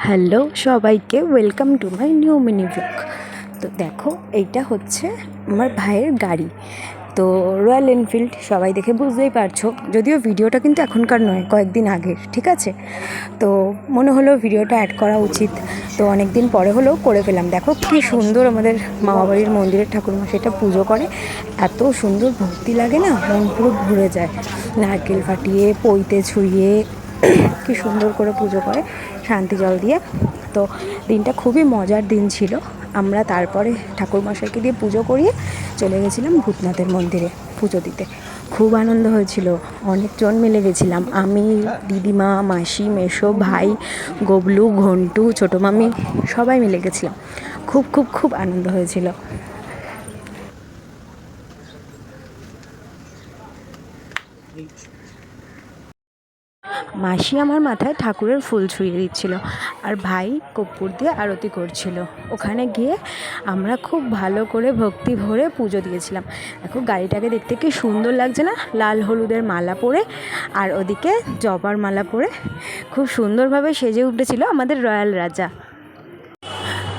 Hello সবাইকে, welcome to my new mini blog. তো দেখো, এইটা হচ্ছে আমার ভাইয়ের গাড়ি। তো রয়্যাল এনফিল্ড, সবাই দেখে বুঝতেই পারছো, যদিও ভিডিওটা কিন্তু এখনকার নয়, কয়েকদিন আগের, ঠিক আছে। তো মনে হলো ভিডিওটা অ্যাড করা উচিত, তো অনেক দিন পরে হলেও করে ফেলাম। দেখো কী সুন্দর আমাদের মামাবাড়ির মন্দিরের ঠাকুরমশাইটা পুজো করে, এত সুন্দর ভক্তি লাগে না, মন পুরো ঘুরে যায়। নারকেল ফাটিয়ে, পইতে ছুঁয়ে কী সুন্দর করে পুজো করে শান্তি জল দিয়ে। তো দিনটা খুবই মজার দিন ছিল। আমরা তারপরে ঠাকুরমশাইকে দিয়ে পুজো করিয়ে চলে গেছিলাম ভূতনাথের মন্দিরে পুজো দিতে। খুব আনন্দ হয়েছিল, অনেকজন মিলে গেছিলাম। আমি, দিদিমা, মাসি, মেসো, ভাই, গবলু, ঘন্টু, ছোটো মামি, সবাই মিলে গেছিলাম। খুব খুব খুব আনন্দ হয়েছিল। মাসি আমার মাথায় ঠাকুরের ফুল ছুঁয়ে দিচ্ছিল, আর ভাই কর্পূর দিয়ে আরতি করছিল। ওখানে গিয়ে আমরা খুব ভালো করে ভক্তি ভরে পুজো দিয়েছিলাম। দেখো গাড়িটাকে দেখতে কি সুন্দর লাগছে না, লাল হলুদের মালা পরে, আর ওদিকে জবার মালা পরে খুব সুন্দরভাবে সেজে উঠেছিল আমাদের রয়্যাল রাজা।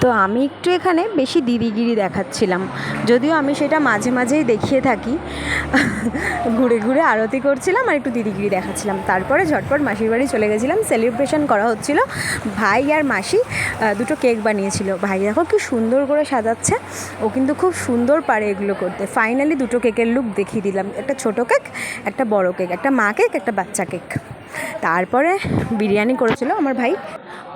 তো আমি একটু এখানে বেশি দিদিগিরি দেখাচ্ছিলাম, যদিও আমি সেটা মাঝে মাঝেই দেখিয়ে থাকি। ঘুরে ঘুরে আরতি করছিলাম আর একটু দিদিগিরি দেখাচ্ছিলাম। তারপরে ঝটপট মাসির বাড়ি চলে গেছিলাম, সেলিব্রেশন করা হচ্ছিল। ভাই আর মাসি দুটো কেক বানিয়েছিল। ভাই দেখো কি সুন্দর করে সাজাচ্ছে, ও কিন্তু খুব সুন্দর পারে এগুলো করতে। ফাইনালি দুটো কেকের লুক দেখিয়ে দিলাম, একটা ছোটো কেক, একটা বড় কেক, একটা মা কেক, একটা বাচ্চা কেক। তারপরে বিরিয়ানি করেছিল আমার ভাই,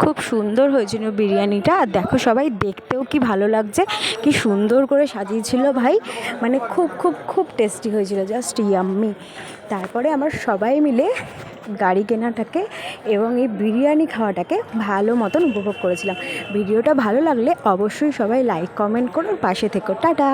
খুব সুন্দর হয়েছিল বিরিয়ানিটা। আর দেখো সবাই দেখতেও কি ভালো লাগছে, কি সুন্দর করে সাজিয়েছিল ভাই, মানে খুব খুব খুব টেস্টি হয়েছিল, জাস্ট ইয়াম্মি। তারপরে আমার সবাই মিলে গাড়ি কেনাটাকে এবং এই বিরিয়ানি খাওয়াটাকে ভালো মতন উপভোগ করেছিলাম। ভিডিওটা ভালো লাগলে অবশ্যই সবাই লাইক কমেন্ট করো, পাশে থেকো। টাটা।